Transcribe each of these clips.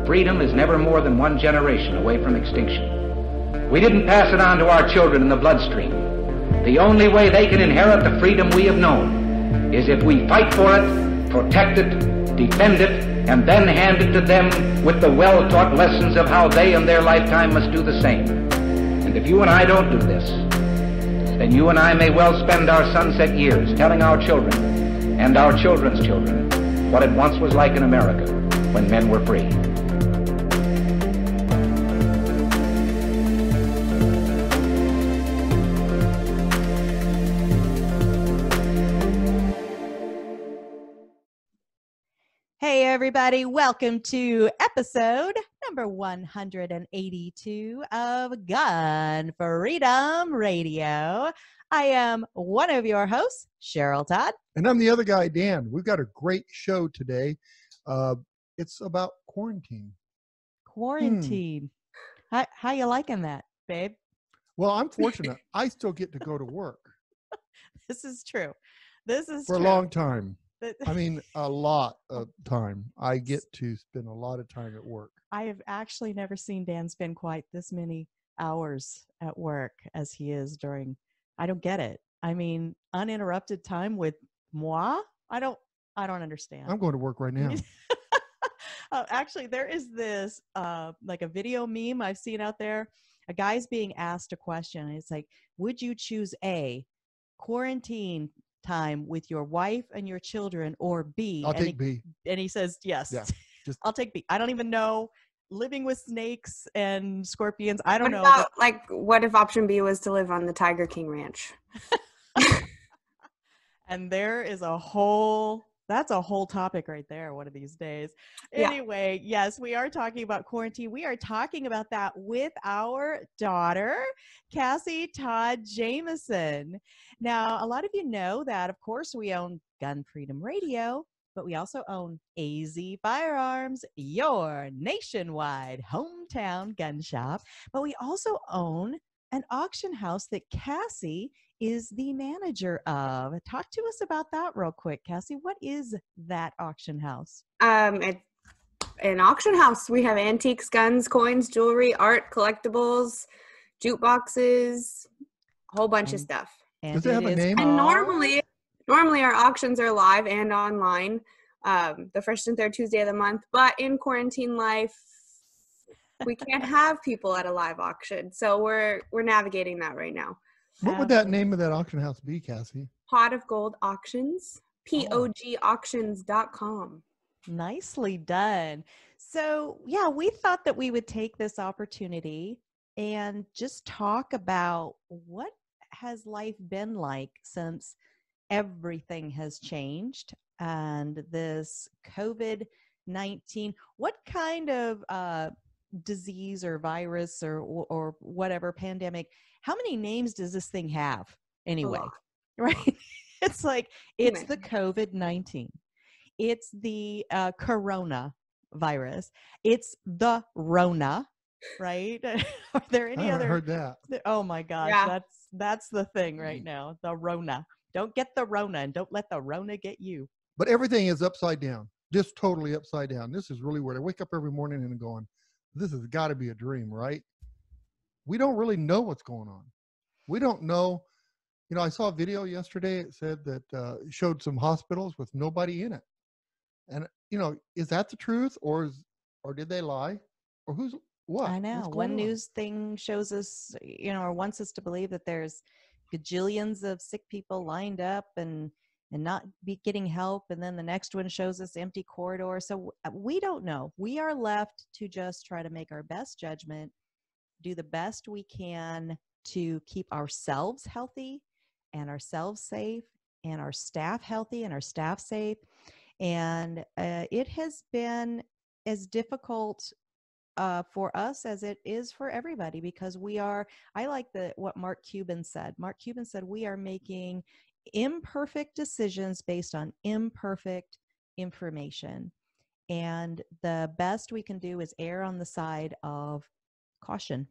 freedom is never more than one generation away from extinction. We didn't pass it on to our children in the bloodstream. The only way they can inherit the freedom we have known is if we fight for it, protect it, defend it, and then hand it to them with the well-taught lessons of how they in their lifetime must do the same. And if you and I don't do this, then you and I may well spend our sunset years telling our children and our children's children what it once was like in America when men were free. Hey everybody, welcome to episode number 182 of Gun Freedom Radio. I am one of your hosts, Cheryl Todd. And I'm the other guy, Dan. We've got a great show today. It's about quarantine. Quarantine. How you liking that, babe? Well, I'm fortunate. I still get to go to work. This is true. This is for true. A long time. I mean, a lot of time. I get to spend a lot of time at work. I have actually never seen Dan spend quite this many hours at work as he is during, I don't get it. I mean, uninterrupted time with moi? I don't understand. I'm going to work right now. Actually, there is this, like a video meme I've seen out there. A guy's being asked a question. And it's like, would you choose A, quarantine time with your wife and your children, or B? I'll take B. And he says, yes, yeah, I'll take B. I don't even know. Living with snakes and scorpions, I don't know. What if option B was to live on the Tiger King Ranch? And there is that's a whole topic right there one of these days. Yeah. Anyway, yes, we are talking about quarantine. We are talking about that with our daughter, Cassie Todd-Jameson. Now, a lot of you know that, of course, we own Gun Freedom Radio, but we also own AZFirearms, your nationwide hometown gun shop. But we also own an auction house that Cassie is the manager of. Talk to us about that real quick, Cassie. What is that auction house? It's an auction house. We have antiques, guns, coins, jewelry, art, collectibles, jukeboxes, a whole bunch of stuff. Does it have a name? And normally our auctions are live and online, the first and third Tuesday of the month. But in quarantine life, we can't have people at a live auction, so we're navigating that right now. What would that name of that auction house be, Cassie? Pot of Gold Auctions, POGauctions.com. Nicely done. So, yeah, we thought that we would take this opportunity and just talk about what has life been like since everything has changed and this COVID-19. What kind of disease or virus or whatever pandemic, how many names does this thing have anyway? Right? It's like, it's the COVID-19. It's the corona virus. It's the Rona, right? Are there any other? I heard that. Oh my gosh. Yeah. That's the thing right now. The Rona. Don't get the Rona, and don't let the Rona get you. But everything is upside down. Just totally upside down. This is really weird. I wake up every morning and going, this has got to be a dream, right? We don't really know what's going on. We don't know. You know, I saw a video yesterday. It said that it showed some hospitals with nobody in it. And, you know, is that the truth, or did they lie? Or what? I know. One news thing shows us, you know, or wants us to believe that there's gajillions of sick people lined up and not be getting help. And then the next one shows us empty corridors. So we don't know. We are left to just try to make our best judgment, do the best we can to keep ourselves healthy and ourselves safe and our staff healthy and our staff safe. And it has been as difficult for us as it is for everybody, because I like what Mark Cuban said. Mark Cuban said, we are making imperfect decisions based on imperfect information. And the best we can do is err on the side of caution,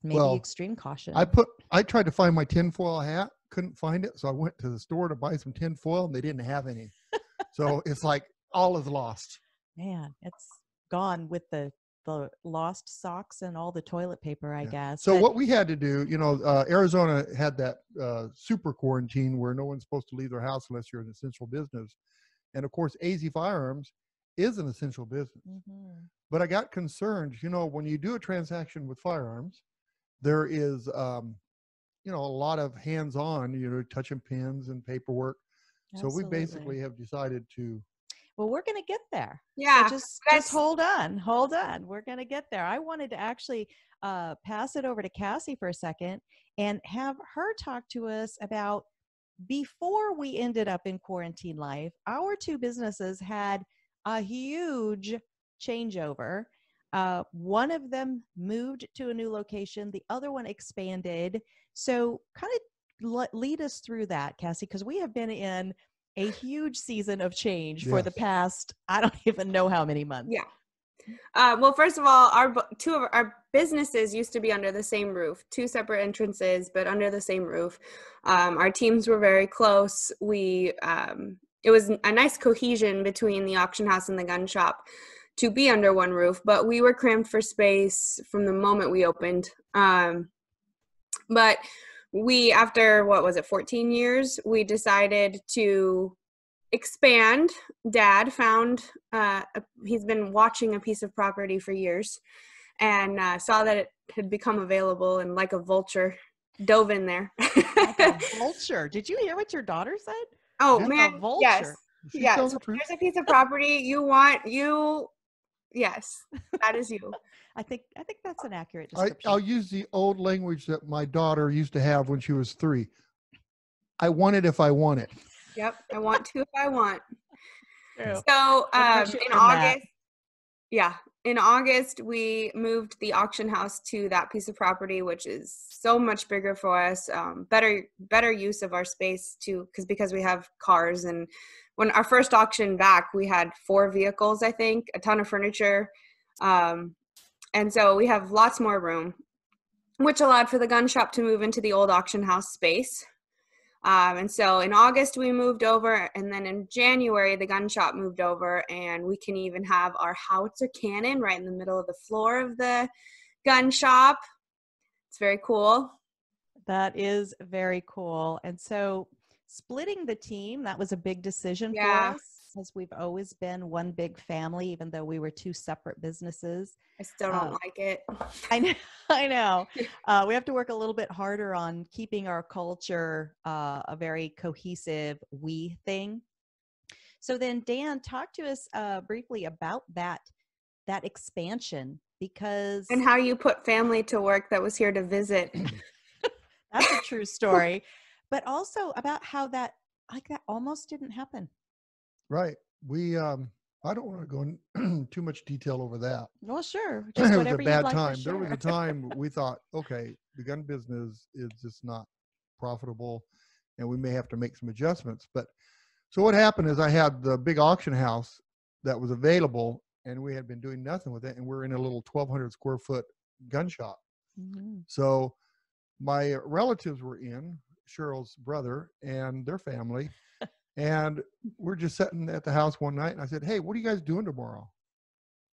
maybe extreme caution. I tried to find my tinfoil hat, couldn't find it. So I went to the store to buy some tinfoil and they didn't have any. So it's like all is lost. Man, gone with the lost socks and all the toilet paper, I guess. So but, what we had to do, Arizona had that super quarantine where no one's supposed to leave their house unless you're an essential business. And of course, AZFirearms is an essential business. But I got concerned, when you do a transaction with firearms, there is, a lot of hands-on, touching pins and paperwork. Absolutely. So we basically have decided to. Well, we're going to get there. Yeah. So just hold on. We're going to get there. I wanted to actually pass it over to Cassie for a second and have her talk to us about before we ended up in quarantine life, our two businesses had a huge changeover. One of them moved to a new location. The other one expanded. So kind of lead us through that, Cassie, because we have been in a huge season of change for the past, I don't even know how many months. Yeah. Well, first of all, two of our businesses used to be under the same roof, two separate entrances, but under the same roof. Our teams were very close. It was a nice cohesion between the auction house and the gun shop to be under one roof, but we were crammed for space from the moment we opened. But we, after, 14 years, we decided to expand. Dad found, he's been watching a piece of property for years and saw that it had become available, and like a vulture, dove in there. Like a vulture. Did you hear what your daughter said? Oh, Like man. a vulture. Yes. So there's a piece of property yes, that is you. I think that's an accurate description. I'll use the old language that my daughter used to have when she was 3. I want it if I want it. Yep, I want to if I want. True. So in August, we moved the auction house to that piece of property, which is so much bigger for us, better use of our space too, because we have cars. And when our first auction back, we had 4 vehicles, I think, a ton of furniture. And so we have lots more room, which allowed for the gun shop to move into the old auction house space. And so in August we moved over, and then in January the gun shop moved over, and we can even have our howitzer cannon right in the middle of the floor of the gun shop. It's very cool. That is very cool. And so splitting the team, that was a big decision for us, because we've always been one big family, even though we were 2 separate businesses. I still don't like it. I know. We have to work a little bit harder on keeping our culture a very cohesive we thing. So then, Dan, talk to us briefly about that expansion, because and how you put family to work that was here to visit. That's a true story. But also about how that almost didn't happen. Right. We I don't want to go in too much detail over that. Well, sure. Just it was a bad time. There was a time we thought, okay, the gun business is just not profitable, and we may have to make some adjustments. But so what happened is I had the big auction house that was available, and we had been doing nothing with it, and we're in a little 1,200 square foot gun shop. Mm-hmm. So my relatives were in, Cheryl's brother and their family. And we're just sitting at the house one night, and I said, hey, what are you guys doing tomorrow?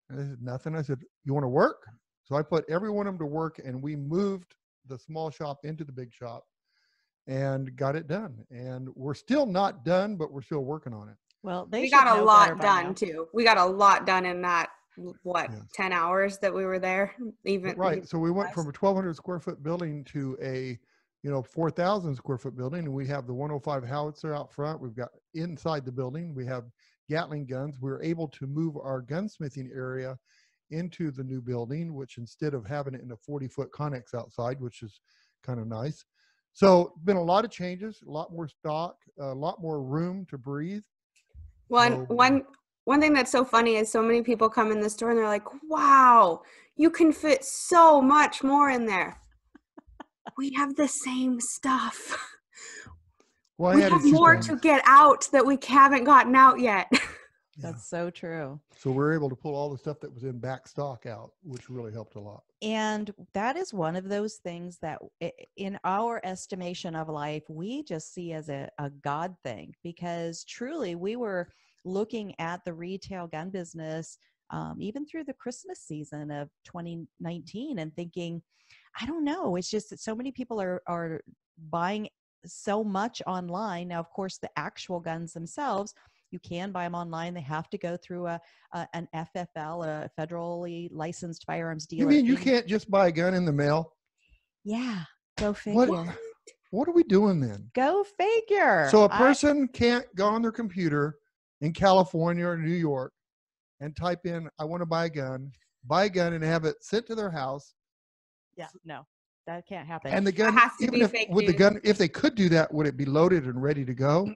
And they said, nothing. I said, you want to work? So I put every one of them to work, and we moved the small shop into the big shop and got it done. And we're still not done, but we're still working on it. Well, we got a lot done too. We got a lot done in that, 10 hours that we were there? Right. So we went from a 1,200 square foot building to a 4,000 square foot building, and we have the 105 howitzer out front. We've got inside the building, we have Gatling guns. We were able to move our gunsmithing area into the new building, which instead of having it in a 40-foot connex outside, which is kind of nice. So been a lot of changes, a lot more stock, a lot more room to breathe. Well, one thing that's so funny is so many people come in the store and they're like, wow, you can fit so much more in there. We have the same stuff. Well, we have more to get out that we haven't gotten out yet. That's so true. So we're able to pull all the stuff that was in back stock out, which really helped a lot. And that is one of those things that in our estimation of life, we just see as a God thing, because truly we were looking at the retail gun business even through the Christmas season of 2019, and thinking, I don't know, it's just that so many people are buying so much online. Now, of course, the actual guns themselves, you can buy them online. They have to go through an FFL, a federally licensed firearms dealer. You mean you can't just buy a gun in the mail? Yeah, go figure. What are we doing then? Go figure. So a person can't go on their computer in California or New York and type in, I want to buy a gun, and have it sent to their house. Yeah, no, that can't happen. And the gun, has to even be if fake with the news. gun, if they could do that, would it be loaded and ready to go?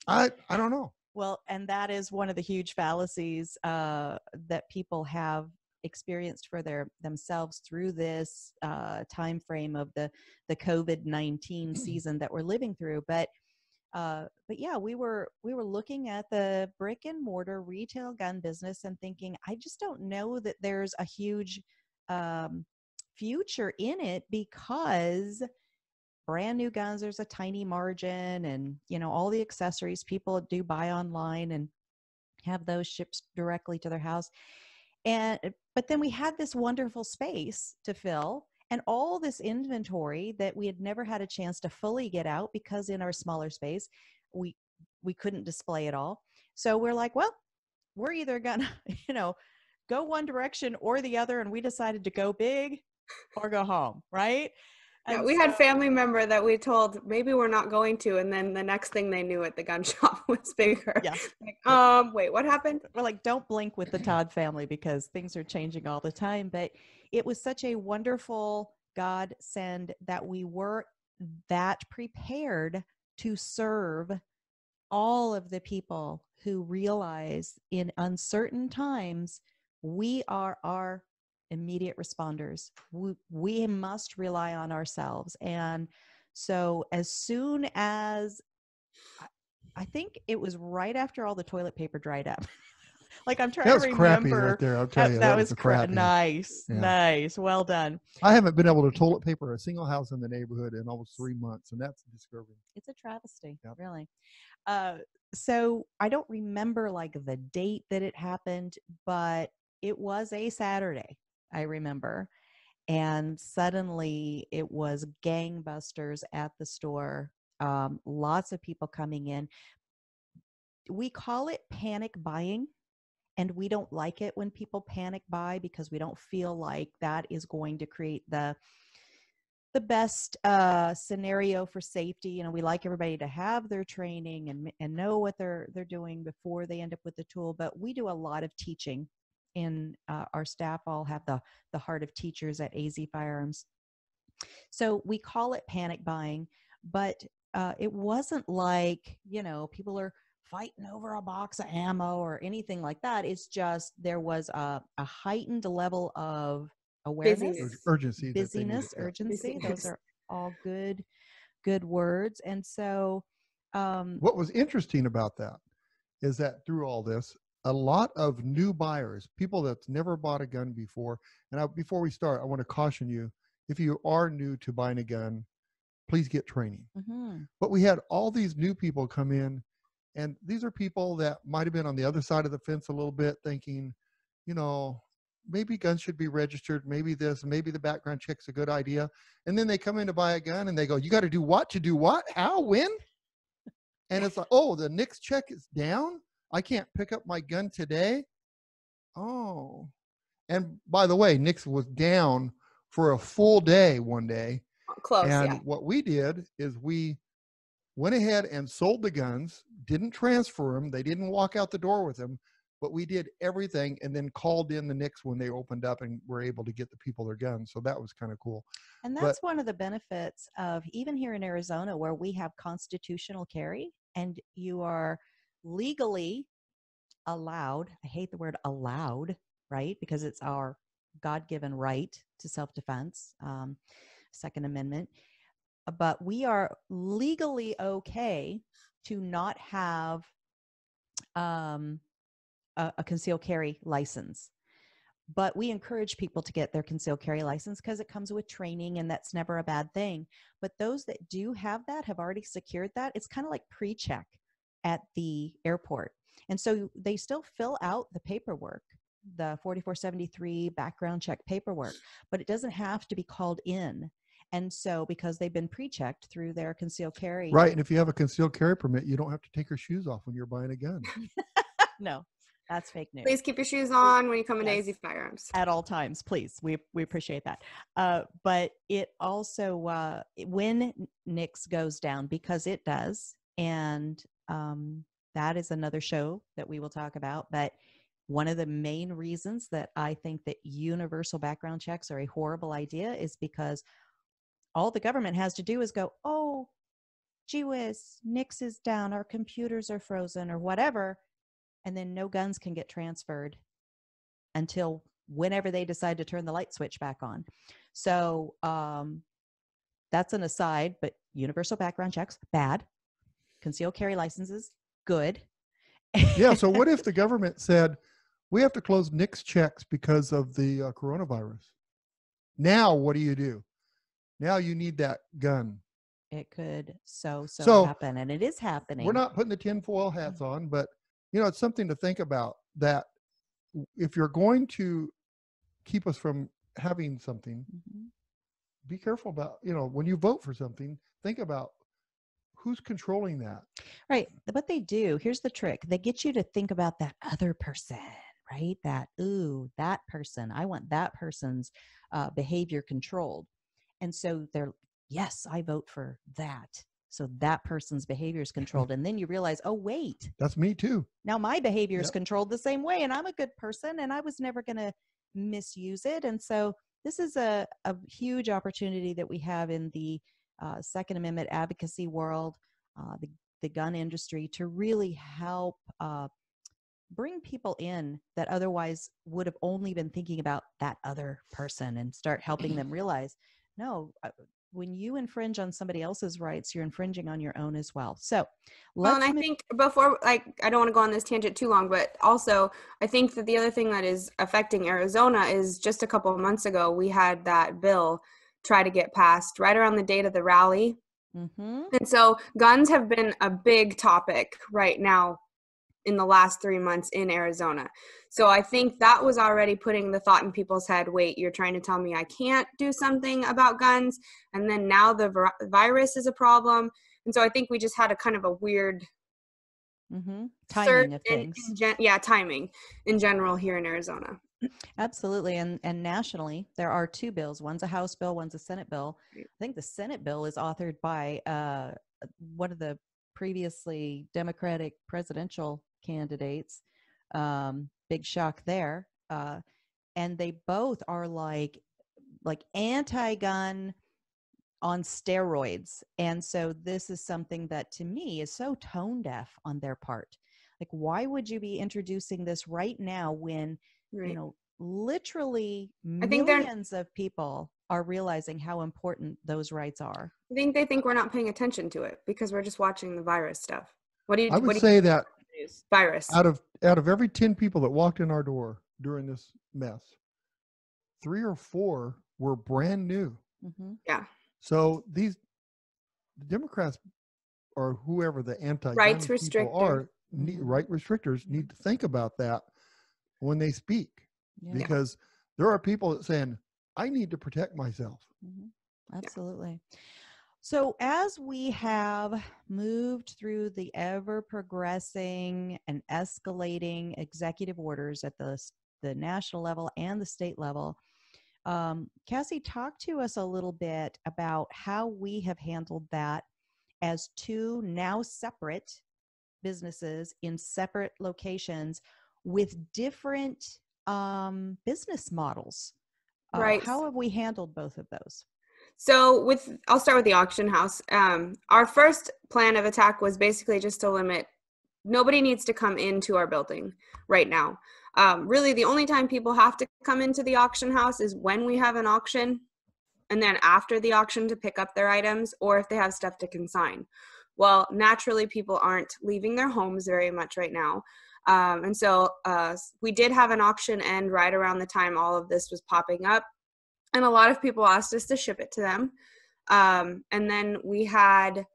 I don't know. Well, and that is one of the huge fallacies that people have experienced for themselves through this time frame of the COVID-19 season that we're living through. But yeah, we were looking at the brick and mortar retail gun business and thinking, I just don't know that there's a huge future in it, because brand new guns, there's a tiny margin, and all the accessories people do buy online and have those shipped directly to their house. But then we had this wonderful space to fill, and all this inventory that we had never had a chance to fully get out, because in our smaller space we couldn't display it all. So we're like, well, we're either gonna go one direction or the other, and we decided to go big or go home, right? Yeah, we had family member that we told maybe we're not going to, and then the next thing they knew at the gun shop was bigger. Yeah. Like, wait, what happened? We're like, don't blink with the Todd family, because things are changing all the time. But it was such a wonderful godsend that we were that prepared to serve all of the people who realize in uncertain times, we are our immediate responders. We must rely on ourselves. And so as soon as, I think it was right after all the toilet paper dried up. Like, I'm trying to remember. Crappy right there. I'll tell you. That was crappy. Nice. Yeah. Nice. Well done. I haven't been able to toilet paper a single house in the neighborhood in almost 3 months, and that's disturbing. It's a travesty, Yep. really. So I don't remember like the date that it happened, but it was a Saturday, I remember. And suddenly it was gangbusters at the store. Lots of people coming in. We call it panic buying, and we don't like it when people panic buy, because we don't feel like that is going to create the best scenario for safety. We like everybody to have their training and know what they're doing before they end up with the tool. But we do a lot of teaching, and our staff all have the heart of teachers at AZFirearms. So we call it panic buying, but it wasn't like, people are fighting over a box of ammo or anything like that. It's just there was a heightened level of awareness, urgency, busyness, urgency. Those are all good words. And so what was interesting about that is that through all this, a lot of new buyers, people that's never bought a gun before, and before we start, I want to caution you, if you are new to buying a gun, please get training. Mm-hmm. But we had all these new people come in, and these are people that might have been on the other side of the fence a little bit, thinking, maybe guns should be registered, maybe this, maybe the background check's a good idea. And then they come in to buy a gun and they go, you got to do what? To do what? How? When? And it's like, oh, the NICS check is down? I can't pick up my gun today? Oh. And by the way, NICS was down for a full day one day. Close, and yeah. what we did is we went ahead and sold the guns, didn't transfer them. They didn't walk out the door with them. But we did everything and then called in the NICS when they opened up and were able to get the people their guns. So that was kind of cool. And that's one of the benefits of even here in Arizona, where we have constitutional carry and you are legally allowed. I hate the word allowed, right? Because it's our God-given right to self-defense, Second Amendment. But we are legally okay to not have a concealed carry license. But we encourage people to get their concealed carry license because it comes with training, and that's never a bad thing. But those that do have that have already secured that. It's kind of like pre-check at the airport. And so they still fill out the paperwork, the 4473 background check paperwork, but it doesn't have to be called in. And so because they've been pre-checked through their concealed carry. Right. And if you have a concealed carry permit, you don't have to take your shoes off when you're buying a gun. No, that's fake news. Please keep your shoes on when you come into AZFirearms. At all times, please. We appreciate that. But it also, when NICS goes down, because it does, and that is another show that we will talk about. But one of the main reasons that I think that universal background checks are a horrible idea is because all the government has to do is go, oh, gee whiz, NICS is down, our computers are frozen or whatever. And then no guns can get transferred until whenever they decide to turn the light switch back on. So that's an aside, but universal background checks, bad. Concealed carry licenses, good. Yeah, so what if the government said, we have to close NICS checks because of the coronavirus? Now, what do? Now you need that gun. It could so happen, and it is happening. We're not putting the tinfoil hats on, but it's something to think about, that if you're going to keep us from having something, be careful about, when you vote for something, think about who's controlling that. Right. What they do, here's the trick. They get you to think about that other person, right? That person, I want that person's behavior controlled. And so they're, yes, I vote for that. So that person's behavior is controlled. And then you realize, oh, wait. That's me too. Now my behavior is controlled the same way. And I'm a good person and I was never going to misuse it. And so this is a huge opportunity that we have in the Second Amendment advocacy world, the gun industry, to really help bring people in that otherwise would have only been thinking about that other person, and start helping them realize, no, when you infringe on somebody else's rights, you're infringing on your own as well. So and I think before, I don't want to go on this tangent too long, but also I think that the other thing that is affecting Arizona is just a couple of months ago, we had that bill try to get passed right around the date of the rally. And so guns have been a big topic right now in the last 3 months in Arizona. So I think that was already putting the thought in people's head, wait, you're trying to tell me I can't do something about guns, and then now the virus is a problem. And so I think we just had a kind of a weird timing of things. Timing in general here in Arizona. Absolutely. And nationally, there are two bills. One's a House bill, one's a Senate bill. I think the Senate bill is authored by one of the previously Democratic presidential candidates. Big shock there. And they both are like anti-gun on steroids. And so this is something that to me is so tone deaf on their part. Like, why would you be introducing this right now when, literally millions of people are realizing how important those rights are? I think they think we're not paying attention to it because we're just watching the virus stuff. I would say that virus out of every 10 people that walked in our door during this mess, 3 or 4 were brand new. Yeah. So the Democrats, or whoever the rights restrictors right restrictors need to think about that when they speak, because there are people that saying, I need to protect myself. Absolutely. So as we have moved through the ever progressing and escalating executive orders at the national level and the state level, Cassie, talk to us a little bit about how we have handled that as two now separate businesses in separate locations with different business models. Right. How have we handled both of those? So I'll start with the auction house. Our first plan of attack was basically just to limit, nobody needs to come into our building right now. Really, the only time people have to come into the auction house is when we have an auction, and then after the auction to pick up their items, or if they have stuff to consign. Well, naturally, people aren't leaving their homes very much right now. And so we did have an auction end right around the time all of this was popping up. And a lot of people asked us to ship it to them. And then we had,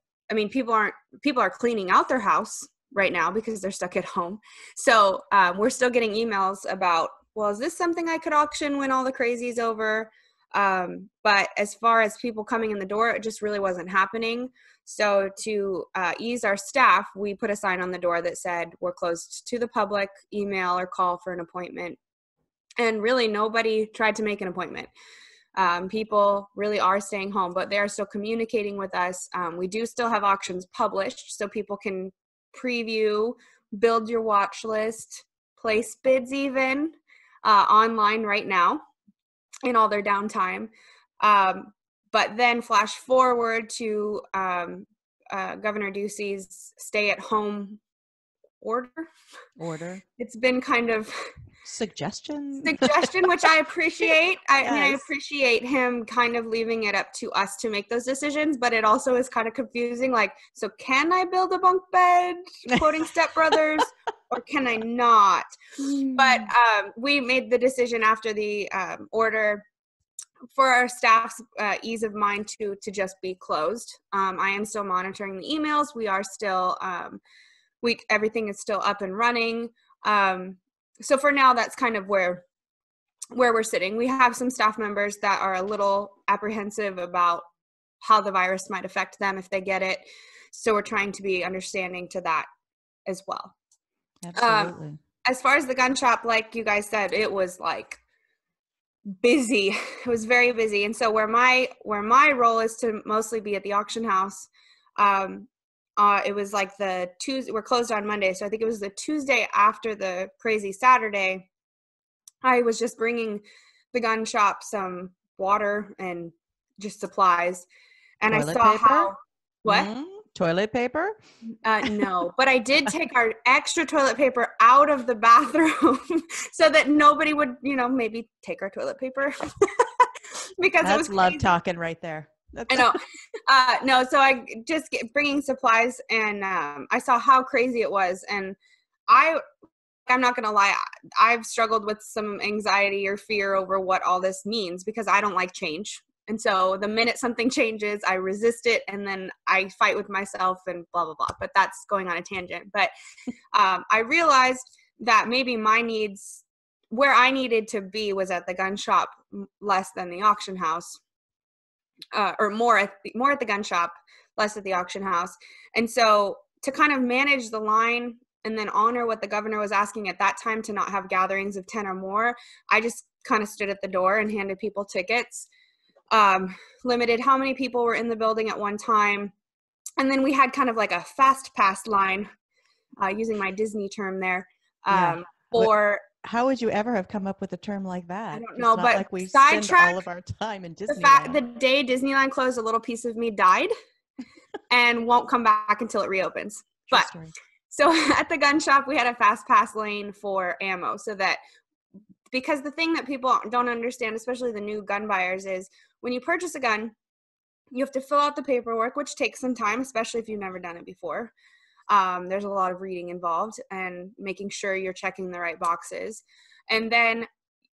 people are cleaning out their house right now because they're stuck at home. So we're still getting emails about, well, is this something I could auction when all the crazy is over? But as far as people coming in the door, it just really wasn't happening. So to ease our staff, we put a sign on the door that said, we're closed to the public, email or call for an appointment. And really nobody tried to make an appointment. People really are staying home, but they are still communicating with us. We do still have auctions published so people can preview, build your watch list, place bids even online right now in all their downtime. But then flash forward to Governor Ducey's stay-at-home order. It's been kind of suggestion, which I appreciate. I mean, I Yes. appreciate him kind of leaving it up to us to make those decisions, but it also is kind of confusing. Like, so can I build a bunk bed, quoting Step Brothers, or can I not? But we made the decision after the order for our staff's ease of mind to just be closed. I am still monitoring the emails. We are still, everything is still up and running. So for now, that's kind of where we're sitting. We have some staff members that are a little apprehensive about how the virus might affect them if they get it. So we're trying to be understanding to that as well. Absolutely. As far as the gun shop, like you guys said, it was like busy. It was very busy. And so where my role is to mostly be at the auction house, it was like the Tuesday, we're closed on Monday. So I think it was the Tuesday after the crazy Saturday. I was just bringing the gun shop some water and just supplies. And Toilet I saw paper? how, what? Toilet paper? No, but I did take our extra toilet paper out of the bathroom so that nobody would, maybe take our toilet paper because it was love crazy. talking right there. I know. No, so I just bringing supplies and I saw how crazy it was. And I'm not going to lie. I've struggled with some anxiety or fear over what all this means because I don't like change. And so the minute something changes, I resist it and then I fight with myself and blah, blah, blah. But that's going on a tangent. But I realized that maybe my needs, where I needed to be was at the gun shop less than the auction house. Or more at the gun shop, less at the auction house. And so to kind of manage the line and then honor what the governor was asking at that time to not have gatherings of 10 or more, I just kind of stood at the door and handed people tickets, limited how many people were in the building at one time. And then we had kind of like a fast pass line, using my Disney term there, How would you ever have come up with a term like that? I don't know, but like we spend all of our time in Disneyland. The day Disneyland closed, a little piece of me died and won't come back until it reopens. True But story. so at the gun shop, we had a fast pass lane for ammo so that, because the thing that people don't understand, especially the new gun buyers, is when you purchase a gun, you have to fill out the paperwork, which takes some time, especially if you've never done it before. There's a lot of reading involved and making sure you're checking the right boxes. And then,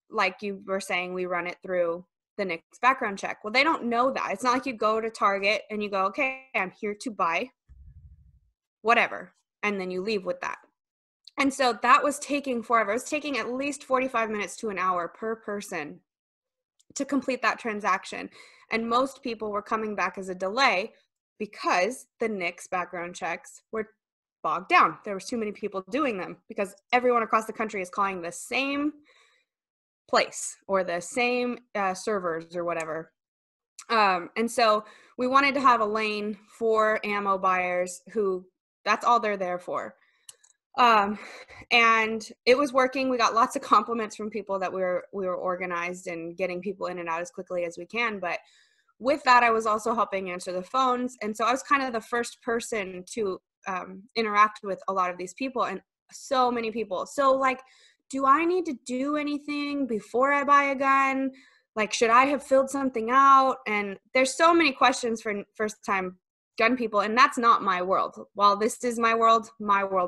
like you were saying, we run it through the NICS background check. Well, they don't know that. It's not like you go to Target and you go, okay, I'm here to buy whatever. And then you leave with that. And so that was taking forever. It was taking at least 45 minutes to an hour per person to complete that transaction. And most people were coming back as a delay because the NICS background checks were bogged down. There was too many people doing them because everyone across the country is calling the same place or the same servers or whatever. And so we wanted to have a lane for ammo buyers who that's all they're there for. And it was working. We got lots of compliments from people that we were organized and getting people in and out as quickly as we can. But with that, I was also helping answer the phones. And so I was kind of the first person to interact with a lot of these people and so many people. So like, do I need to do anything before I buy a gun? Like, should I have filled something out? And there's so many questions for first-time gun people, and that's not my world. While this is my world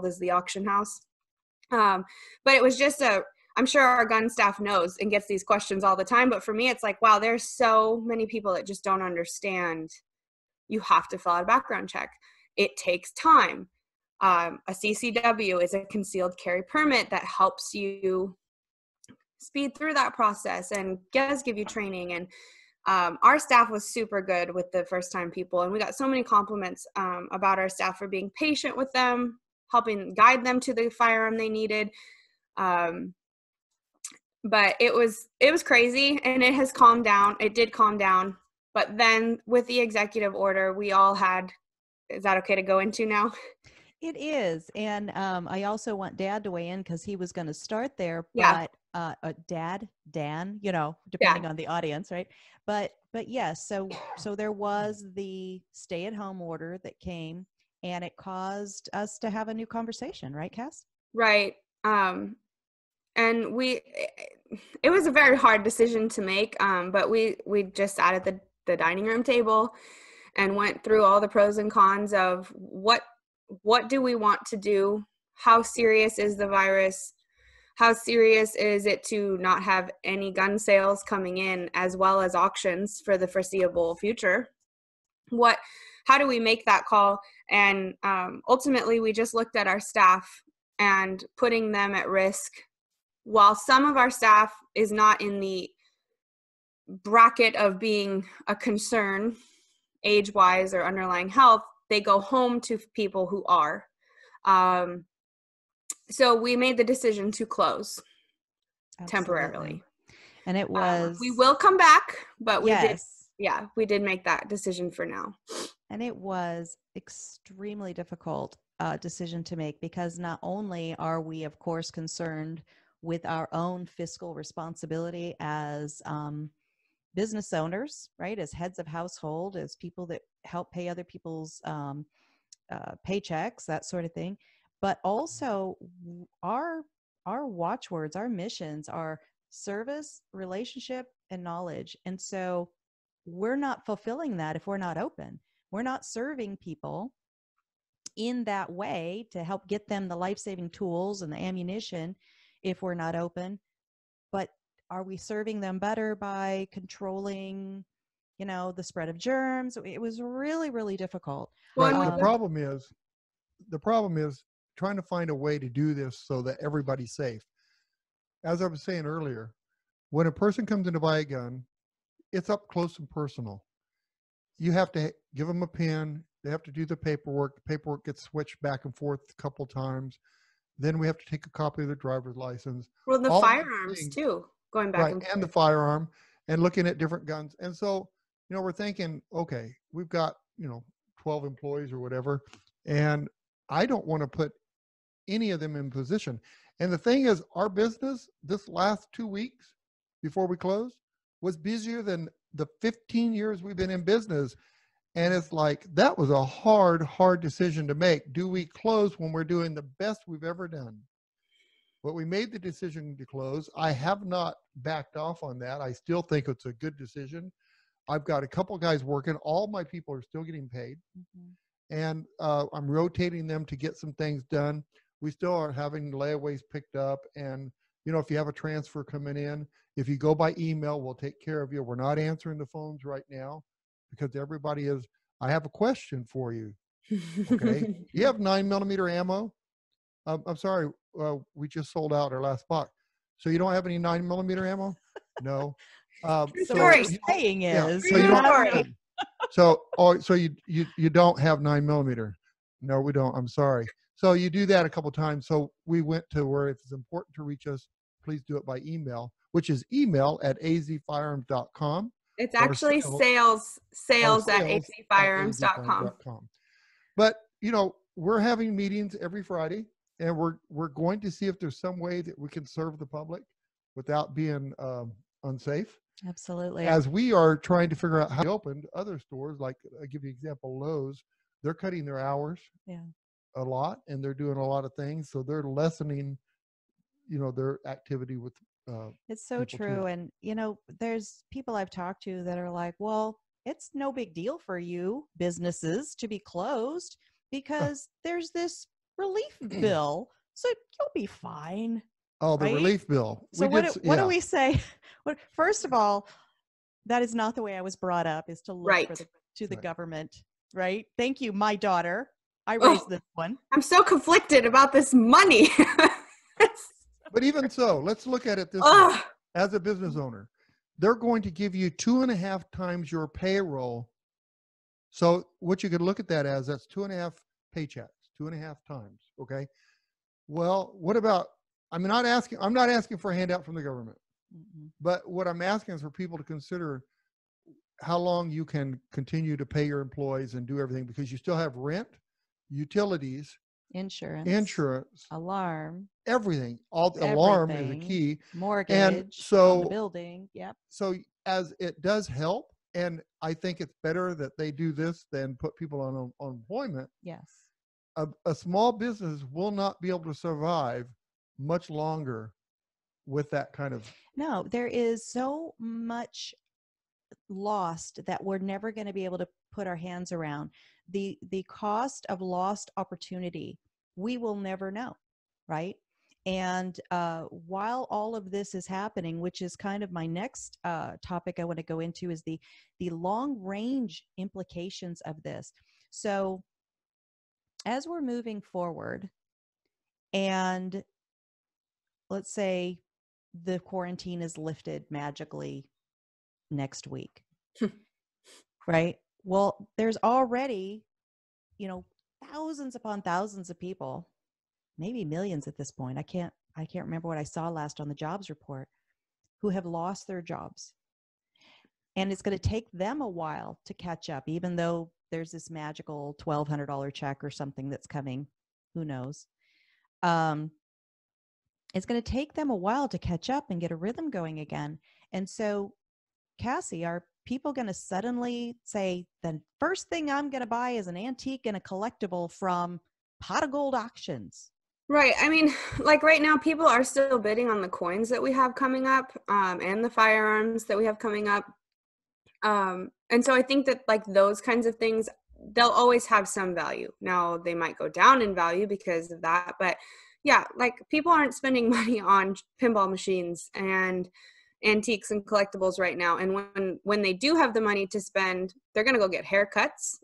is the auction house. But it was just I'm sure our gun staff knows and gets these questions all the time. But for me, it's like, wow, there's so many people that just don't understand. You have to fill out a background check. It takes time. A CCW is a concealed carry permit that helps you speed through that process and does give you training. And our staff was super good with the first time people, and we got so many compliments about our staff for being patient with them, helping guide them to the firearm they needed. But it was crazy, and it has calmed down. It did calm down. But then with the executive order, we all had, is that okay to go into now? It is. And I also want Dad to weigh in because he was going to start there. Yeah. But Dan, you know, depending on the audience, right? But yes, so there was the stay-at-home order that came, and it caused us to have a new conversation, right, Cass? Right. And it was a very hard decision to make, but we just sat at the dining room table and went through all the pros and cons of what do we want to do? How serious is the virus? How serious is it to not have any gun sales coming in as well as auctions for the foreseeable future? How do we make that call? And ultimately, we just looked at our staff and putting them at risk. While some of our staff is not in the bracket of being a concern age-wise or underlying health, they go home to people who are. So we made the decision to close temporarily. And it was... we will come back, but we yes. we did make that decision for now. And it was extremely difficult decision to make, because not only are we, of course, concerned with our own fiscal responsibility as business owners, right? As heads of household, as people that help pay other people's paychecks, that sort of thing. But also our watchwords, our missions are service, relationship, and knowledge. And so we're not fulfilling that if we're not open. We're not serving people in that way to help get them the life-saving tools and the ammunition if we're not open. But are we serving them better by controlling, you know, the spread of germs? It was really, really difficult. Right. The problem is trying to find a way to do this so that everybody's safe. As I was saying earlier, when a person comes in to buy a gun, it's up close and personal. You have to give them a pin. They have to do the paperwork. The paperwork gets switched back and forth a couple times. Then we have to take a copy of the driver's license. Well, the firearms too, going back and forth. And the firearm, and looking at different guns. And so, you know, we're thinking, okay, we've got, 12 employees or whatever, and I don't want to put any of them in position. And the thing is, our business this last 2 weeks before we closed was busier than the 15 years we've been in business. And it's like, that was a hard decision to make. Do we close when we're doing the best we've ever done? But we made the decision to close. I have not backed off on that. I still think it's a good decision. I've got a couple guys working. All my people are still getting paid. Mm-hmm. And I'm rotating them to get some things done. We still are having layaways picked up. And, if you have a transfer coming in, if you go by email, we'll take care of you. We're not answering the phones right now because everybody is, I have a question for you. Okay. You have 9mm ammo? I'm sorry. We just sold out our last box. So you don't have any 9mm ammo? No. So what you're saying is, so you don't. So you don't have 9mm. No, we don't. I'm sorry. So you do that a couple times. So we went to where if it's important to reach us, please do it by email, which is email@azfirearms.com. It's actually sales at AZFirearms.com. But we're having meetings every Friday, and we're going to see if there's some way that we can serve the public without being unsafe. Absolutely. As we are trying to figure out how to open other stores, like I'll give you an example, Lowe's, they're cutting their hours a lot, and they're doing a lot of things. So they're lessening, their activity with it's so true. Too. And, there's people I've talked to that are like, well, it's no big deal for you businesses to be closed because there's this relief bill. So you'll be fine. Oh, the relief bill. So what do we say? First of all, that is not the way I was brought up, is to look to the government, right? Thank you, my daughter. I raised this one. I'm so conflicted about this money. But even so, let's look at it this way. Ugh. As a business owner, they're going to give you 2.5 times your payroll. So what you could look at that as, that's 2.5 paychecks, 2.5 times. Okay. Well, what about, I'm not asking for a handout from the government, but what I'm asking is for people to consider how long you can continue to pay your employees and do everything, because you still have rent, utilities, insurance, alarm, everything. Alarm is a key. Mortgage, and so on the building. Yep. So as it does help, and I think it's better that they do this than put people on unemployment. Yes. A small business will not be able to survive much longer with that kind of. No, there is so much lost that we're never going to be able to put our hands around. The cost of lost opportunity, we will never know, right? And while all of this is happening, which is kind of my next topic I want to go into, is the long range implications of this. So as we're moving forward, and let's say the quarantine is lifted magically next week, right? Well, there's already, thousands upon thousands of people, maybe millions at this point. I can't remember what I saw last on the jobs report, who have lost their jobs. And it's going to take them a while to catch up, even though there's this magical $1,200 check or something that's coming. Who knows? It's going to take them a while to catch up and get a rhythm going again. And so, Cassie, are people going to suddenly say, the first thing I'm going to buy is an antique and a collectible from Pot of Gold auctions? Right. I mean, like right now, people are still bidding on the coins that we have coming up, and the firearms that we have coming up. And so I think that like those kinds of things, they'll always have some value. Now they might go down in value because of that, but yeah, like people aren't spending money on pinball machines and antiques and collectibles right now. And when they do have the money to spend, they're going to go get haircuts.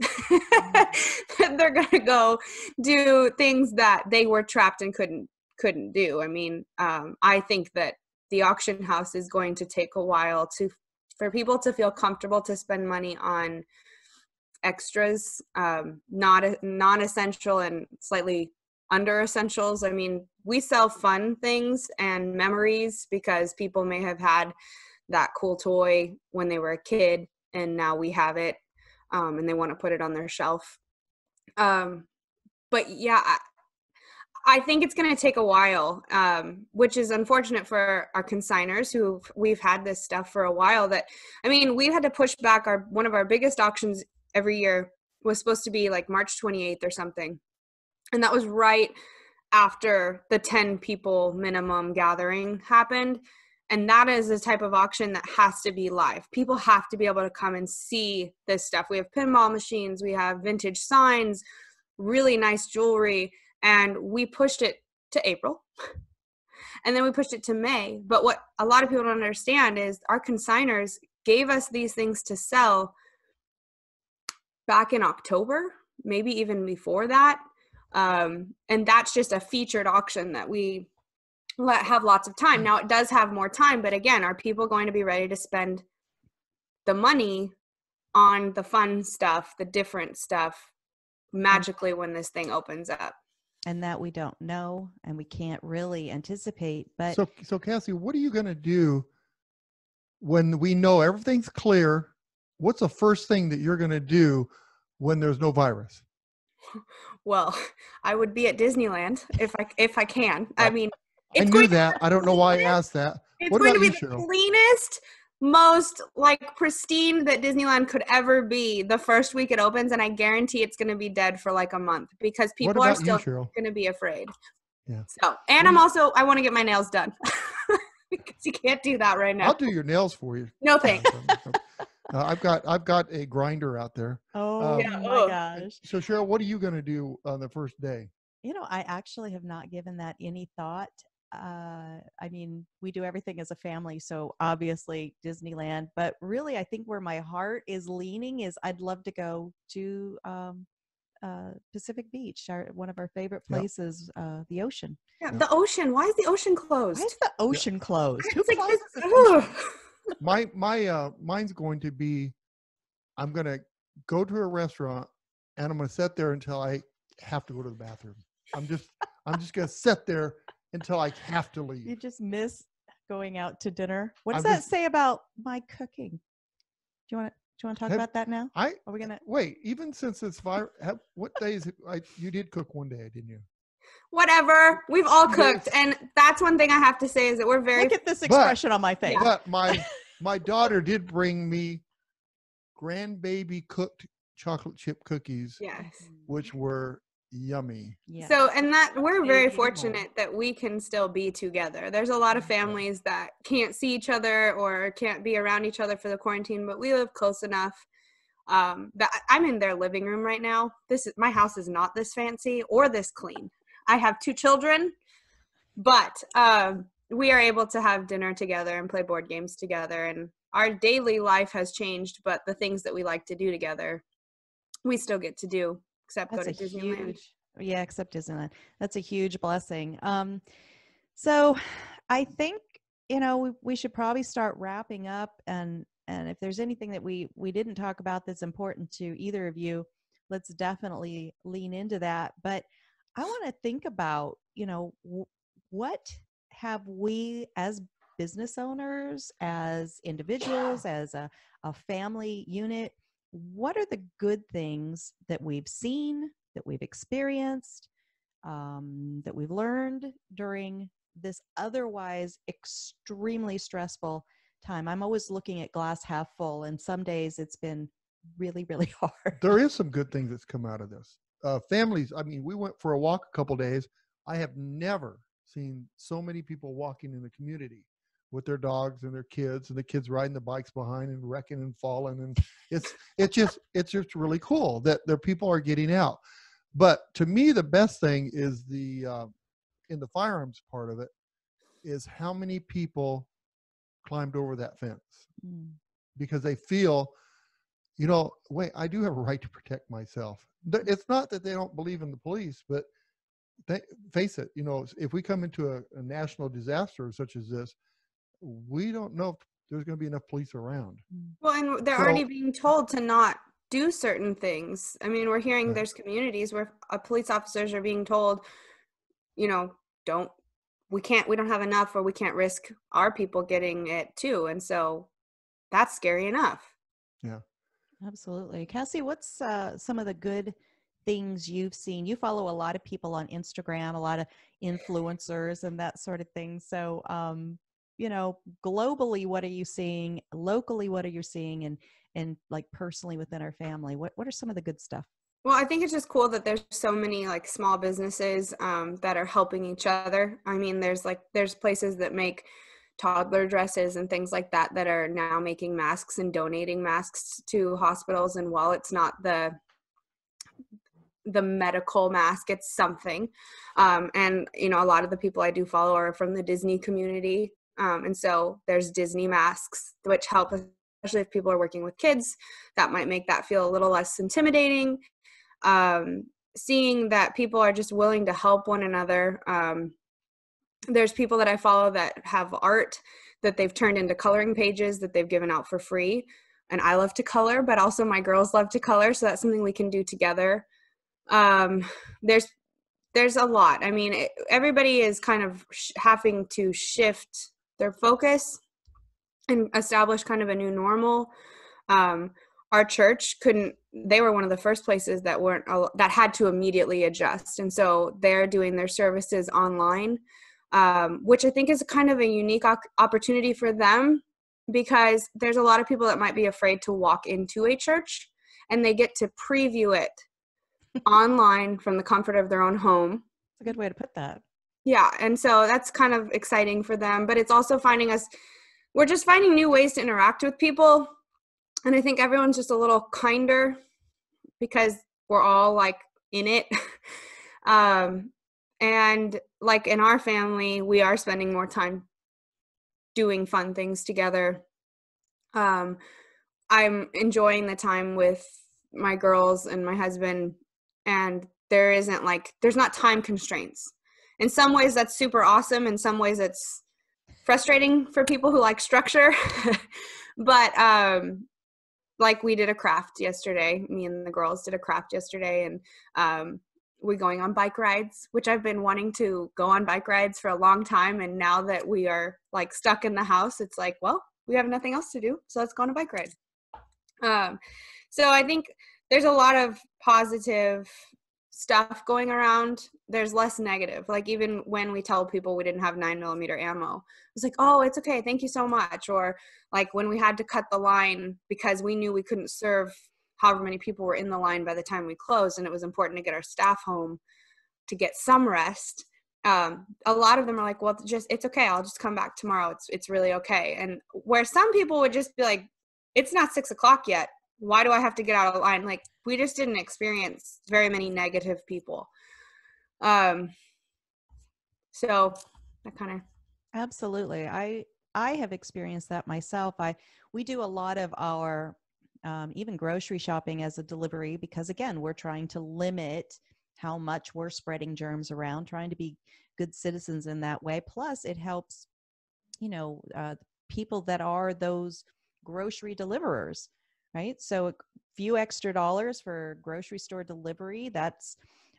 They're going to go do things that they were trapped and couldn't do. I mean, I think that the auction house is going to take a while for people to feel comfortable to spend money on extras, non-essential and slightly under essentials. I mean, we sell fun things and memories because people may have had that cool toy when they were a kid and now we have it, and they want to put it on their shelf. But yeah, I think it's going to take a while, which is unfortunate for our consigners who we've had this stuff for a while. We've had to push back one of our biggest auctions every year was supposed to be like March 28th or something. And that was right after the 10 people minimum gathering happened. And that is the type of auction that has to be live. People have to be able to come and see this stuff. We have pinball machines, we have vintage signs, really nice jewelry. And we pushed it to April, and then we pushed it to May. But what a lot of people don't understand is our consigners gave us these things to sell back in October, maybe even before that. And that's just a featured auction that we have lots of time. Now it does have more time, but again, are people going to be ready to spend the money on the fun stuff, the different stuff, magically when this thing opens up? And that we don't know and we can't really anticipate. But so Cassie, what are you going to do when we know everything's clear? What's the first thing that you're going to do when there's no virus? Well, I would be at Disneyland if I can. I mean, I knew that. I don't know why I asked that. It's what going about to be you, the Cheryl? cleanest, most like pristine that Disneyland could ever be the first week it opens, and I guarantee it's going to be dead for like a month because people are still going to be afraid. Yeah. So, and I want to get my nails done because you can't do that right now. I'll do your nails for you. No thanks. I've got a grinder out there. Oh my gosh. So Cheryl, what are you going to do on the first day? I actually have not given that any thought. I mean, we do everything as a family, so obviously Disneyland, but really I think where my heart is leaning is I'd love to go to Pacific Beach, one of our favorite places, the ocean. Yeah, the ocean. Why is the ocean closed? Why is the ocean closed? Who It's like closes this- the ocean? Mine's going to be, I'm going to go to a restaurant and I'm going to sit there until I have to go to the bathroom. I'm just going to sit there until I have to leave. You just miss going out to dinner. What does I'm that say about my cooking? Do you want to talk about that now? Are we gonna wait? Even since it's what days? You did cook one day, didn't you? Whatever. We've all cooked, and that's one thing I have to say is that we're very. Look at this expression on my face. But my daughter did bring me grandbaby cooked chocolate chip cookies. Yes. Which were yummy. Yeah. So, and that we're very fortunate that we can still be together. There's a lot of families that can't see each other or can't be around each other for the quarantine, but we live close enough that I'm in their living room right now. My house is not this fancy or this clean. I have 2 children, but we are able to have dinner together and play board games together. And our daily life has changed, but the things that we like to do together, we still get to do. Except go to Disneyland. Except Disneyland. That's a huge blessing. So I think, we should probably start wrapping up, and if there's anything that we didn't talk about that's important to either of you, let's definitely lean into that. But I want to think about, what have we as business owners, as individuals, as a family unit, what are the good things that we've seen, that we've experienced, that we've learned during this otherwise extremely stressful time? I'm always looking at glass half full, and some days it's been really, really hard. There is some good things that's come out of this. Families, we went for a walk a couple days. I have never seen so many people walking in the community with their dogs and their kids, and the kids riding the bikes behind and wrecking and falling. And it's just really cool that their people are getting out. But to me, the best thing is in the firearms part of it is how many people climbed over that fence because they feel, wait, I do have a right to protect myself. It's not that they don't believe in the police, but face it, if we come into a national disaster such as this, we don't know if there's going to be enough police around. Well, and they're already being told to not do certain things. We're hearing there's communities where police officers are being told, we don't have enough, or we can't risk our people getting it too. And so that's scary enough. Yeah, absolutely. Cassie, what's some of the good things you've seen? You follow a lot of people on Instagram, a lot of influencers and that sort of thing. So, globally, what are you seeing? Locally, what are you seeing? And like personally within our family, what are some of the good stuff? Well, I think it's just cool that there's so many like small businesses that are helping each other. There's places that make toddler dresses and things like that are now making masks and donating masks to hospitals. And while it's not the medical mask, it's something. And a lot of the people I do follow are from the Disney community. And so there's Disney masks, which help, especially if people are working with kids, that might make that feel a little less intimidating. Seeing that people are just willing to help one another. There's people that I follow that have art that they've turned into coloring pages that they've given out for free. And I love to color, but also my girls love to color. So that's something we can do together. There's a lot. Everybody is kind of having to shift their focus and establish kind of a new normal. Our church they were one of the first places that had to immediately adjust. And so they're doing their services online, which I think is kind of a unique opportunity for them, because there's a lot of people that might be afraid to walk into a church, and they get to preview it online from the comfort of their own home. That's a good way to put that. Yeah. And so that's kind of exciting for them, but it's also we're just finding new ways to interact with people. And I think everyone's just a little kinder because we're all like in it. And like in our family, we are spending more time doing fun things together. I'm enjoying the time with my girls and my husband and there's not time constraints. In some ways that's super awesome. In some ways it's frustrating for people who like structure. But like we did a craft yesterday, me and the girls did a craft yesterday, and we're going on bike rides, which I've been wanting to go on bike rides for a long time. And now that we are like stuck in the house, it's like, well, we have nothing else to do, so let's go on a bike ride. So I think there's a lot of positive stuff going around. There's less negative. Like even when we tell people we didn't have 9mm ammo, it's like, oh, it's okay, thank you so much. Or like when we had to cut the line because we knew we couldn't serve however many people were in the line by the time we closed, and it was important to get our staff home to get some rest. A lot of them are like, well, it's okay, I'll just come back tomorrow, it's really okay. And where some people would just be like, it's not 6 o'clock yet, why do I have to get out of line? Like, we just didn't experience very many negative people. So that kind of. Absolutely. I have experienced that myself. We do a lot of our even grocery shopping as a delivery, because again, we're trying to limit how much we're spreading germs around, trying to be good citizens in that way. Plus it helps, people that are those grocery deliverers, right? So a few extra dollars for grocery store delivery, that's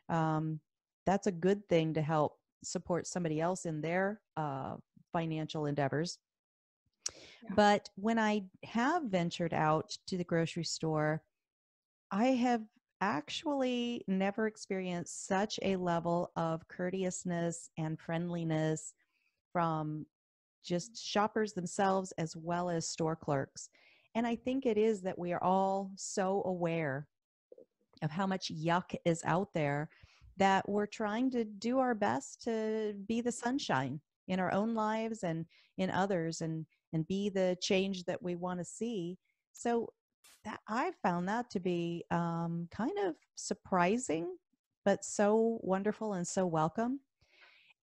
a good thing to help support somebody else in their financial endeavors. Yeah. But when I have ventured out to the grocery store, I have actually never experienced such a level of courteousness and friendliness from just shoppers themselves as well as store clerks. And I think it is that we are all so aware of how much yuck is out there that we're trying to do our best to be the sunshine in our own lives and in others, and be the change that we want to see. So that I found that to be kind of surprising, but so wonderful and so welcome.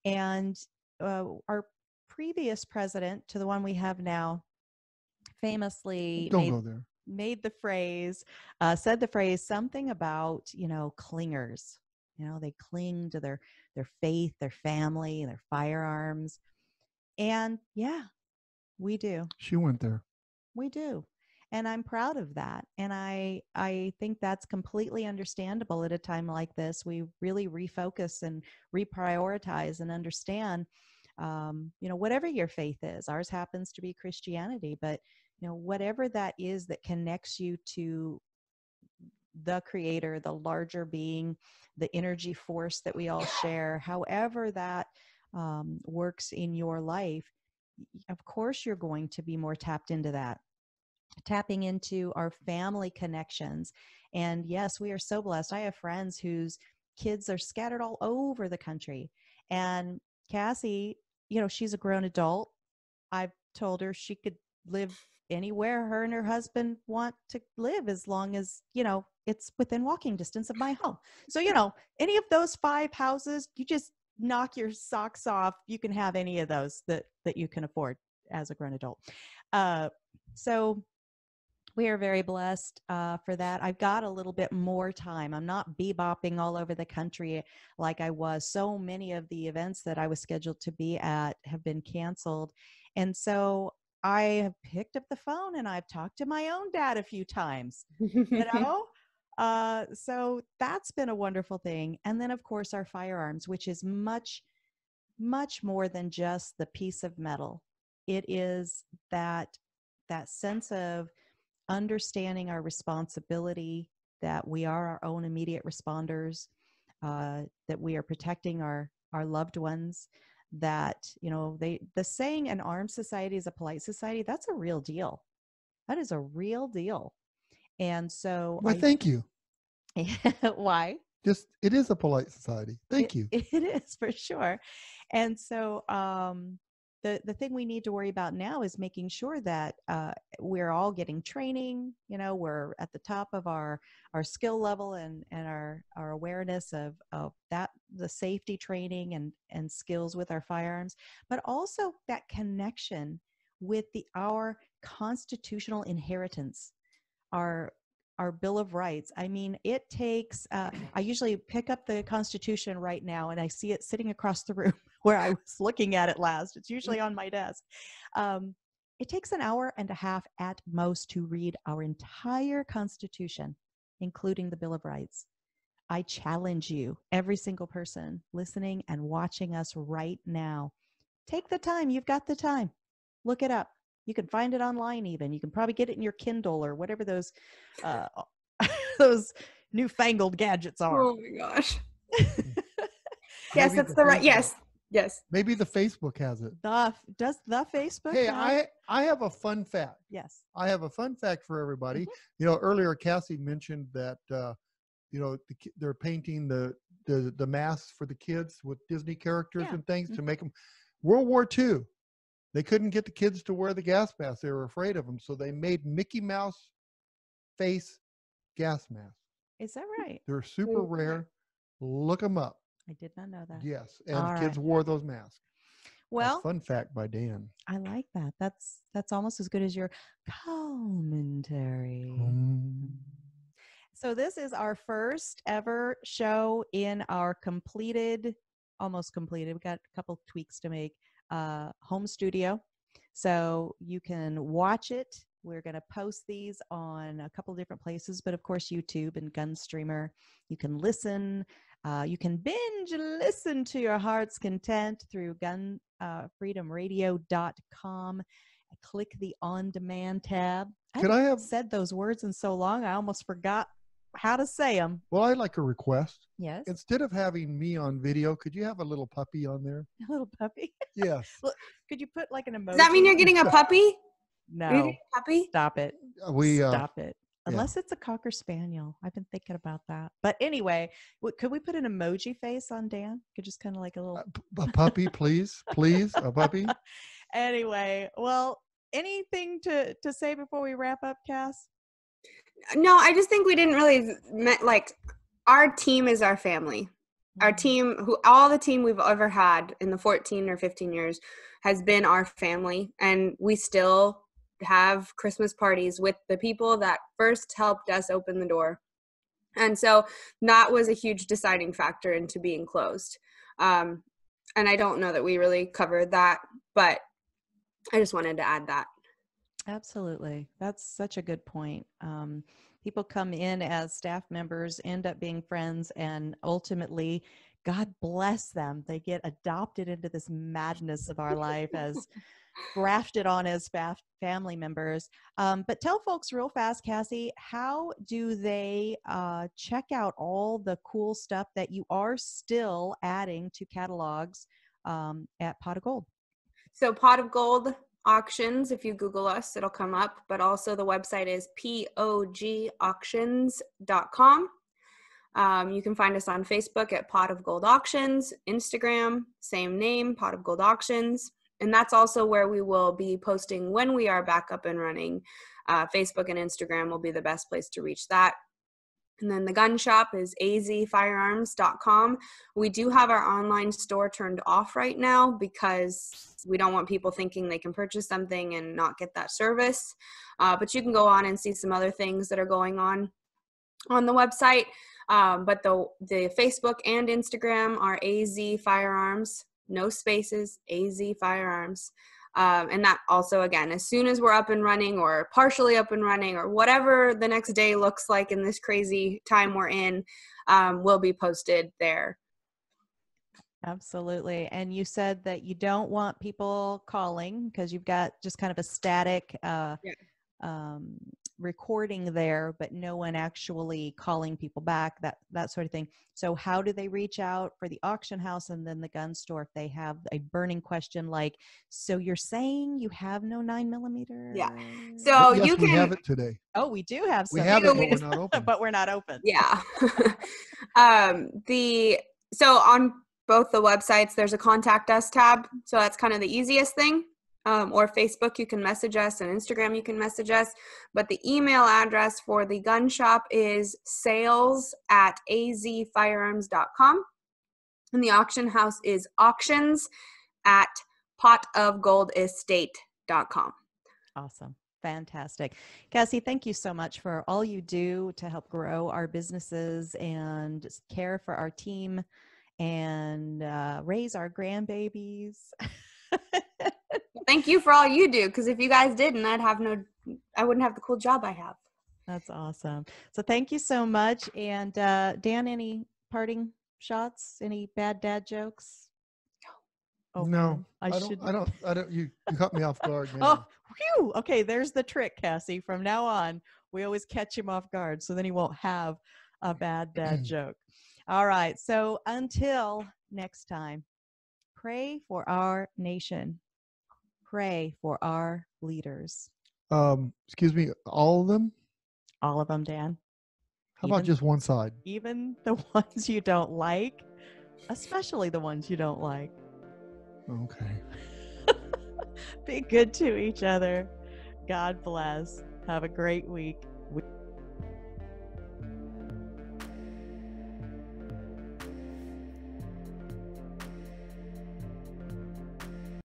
And our previous president to the one we have now famously made the phrase, said the phrase, something about, clingers. They cling to their faith, their family, their firearms. And yeah, we do. She went there. We do. And I'm proud of that. And I think that's completely understandable at a time like this. We really refocus and reprioritize and understand, whatever your faith is. Ours happens to be Christianity, but, whatever that is that connects you to the creator, the larger being, the energy force that we all share, however that works in your life, of course you're going to be more tapped into that, tapping into our family connections. And yes, we are so blessed. I have friends whose kids are scattered all over the country. And Cassie, she's a grown adult. I've told her she could live anywhere her and her husband want to live, as long as, it's within walking distance of my home. So, any of those 5 houses, you just knock your socks off. You can have any of those that you can afford as a grown adult. So we are very blessed for that. I've got a little bit more time. I'm not bebopping all over the country like I was. So many of the events that I was scheduled to be at have been canceled. And so I have picked up the phone and I've talked to my own dad a few times, so that's been a wonderful thing. And then of course our firearms, which is much, much more than just the piece of metal. It is that sense of understanding our responsibility, that we are our own immediate responders, that we are protecting our loved ones, that, the saying an armed society is a polite society, that's a real deal. That is a real deal. And so thank you. Why? Just, it is a polite society. Thank you. It is, for sure. And so the thing we need to worry about now is making sure that we're all getting training. We're at the top of our skill level and our awareness of that, the safety training and skills with our firearms, but also that connection with our constitutional inheritance, our our Bill of Rights. I mean, it takes, I usually pick up the Constitution right now and I see it sitting across the room where I was looking at it last. It's usually on my desk. It takes an hour and a half at most to read our entire Constitution, including the Bill of Rights. I challenge you, every single person listening and watching us right now, take the time. You've got the time. Look it up. You can find it online even. You can probably get it in your Kindle or whatever those those newfangled gadgets are. Oh my gosh. Yes, that's the right. Yes. Maybe the Facebook has it. Does the Facebook? Hey, have? I have a fun fact. Yes. I have a fun fact for everybody. Mm-hmm. You know, earlier Cassie mentioned that you know, they're painting the masks for the kids with Disney characters and things to make them. World War II, they couldn't get the kids to wear the gas masks. They were afraid of them, so they made Mickey Mouse face gas masks. Is that right? They're super rare. Look them up. I did not know that. Yes, and kids wore those masks. Well, a fun fact by Dan. I like that. That's almost as good as your commentary. So this is our first ever show in our almost completed. We got a couple tweaks to make. Home studio, so you can watch it. We're going to post these on a couple different places, but of course YouTube and Gunstreamer. You can listen. You can binge listen to your heart's content through GunFreedomRadio.com. Click the on-demand tab. I haven't said those words in so long, I almost forgot how to say them. Well, I'd like a request. Yes. Instead of having me on video, could you have a little puppy on there? A little puppy? Yes. Look, could you put like an emoji? Does that mean you're getting a puppy? No. Are you getting a puppy? Stop it. Stop it. Unless it's a Cocker Spaniel. I've been thinking about that. But anyway, could we put an emoji face on Dan? Could just kind of like a little... a puppy, please. Please, a puppy. Anyway, well, anything to say before we wrap up, Cass? No, I just think we didn't really our team is our family. Our team, all the team we've ever had in the 14 or 15 years has been our family. And we still have Christmas parties with the people that first helped us open the door. And so that was a huge deciding factor into being closed. And I don't know that we really covered that, but I just wanted to add that. Absolutely. That's such a good point. People come in as staff members, end up being friends, and ultimately, God bless them, they get adopted into this madness of our life as grafted on as family members. But tell folks real fast, Cassie, how do they check out all the cool stuff that you are still adding to catalogs at Pot of Gold? So Pot of Gold Auctions, if you Google us, it'll come up, but also the website is POGauctions.com. You can find us on Facebook at Pot of Gold Auctions, Instagram, same name, Pot of Gold Auctions. And that's also where we will be posting when we are back up and running. Facebook and Instagram will be the best place to reach that. And then the gun shop is AZFirearms.com. We do have our online store turned off right now because we don't want people thinking they can purchase something and not get that service. But you can go on and see some other things that are going on the website. But the Facebook and Instagram are AZFirearms, no spaces, AZFirearms. And that also, again, as soon as we're up and running or partially up and running or whatever the next day looks like in this crazy time we're in, will be posted there. Absolutely. And you said that you don't want people calling because you've got just kind of a static recording there, but no one actually calling people back, that sort of thing. So how do they reach out for the auction house and then the gun store if they have a burning question like, so you're saying you have no 9mm? Yeah. So yes, you can. We have it today. Oh, we do have some. We have it, but we're not open. But we're not open. Yeah. So on both the websites, there's a contact us tab. So that's kind of the easiest thing. Or Facebook, you can message us, and Instagram, you can message us. But the email address for the gun shop is sales@azfirearms.com. And the auction house is auctions@potofgoldestate.com. Awesome. Fantastic. Cassie, thank you so much for all you do to help grow our businesses and care for our team and raise our grandbabies. Thank you for all you do, because if you guys didn't, I wouldn't have the cool job I have. That's awesome. So thank you so much. And Dan, any parting shots? Any bad dad jokes? Oh, No, I don't. You caught me off guard now. Oh, phew. Okay, there's the trick, Cassie. From now on, we always catch him off guard, so then he won't have a bad dad joke. All right. So until next time, pray for our nation. Pray for our leaders. Excuse me, all of them? All of them, Dan. How about just one side? Even the ones you don't like, especially the ones you don't like. Okay. Be good to each other. God bless. Have a great week.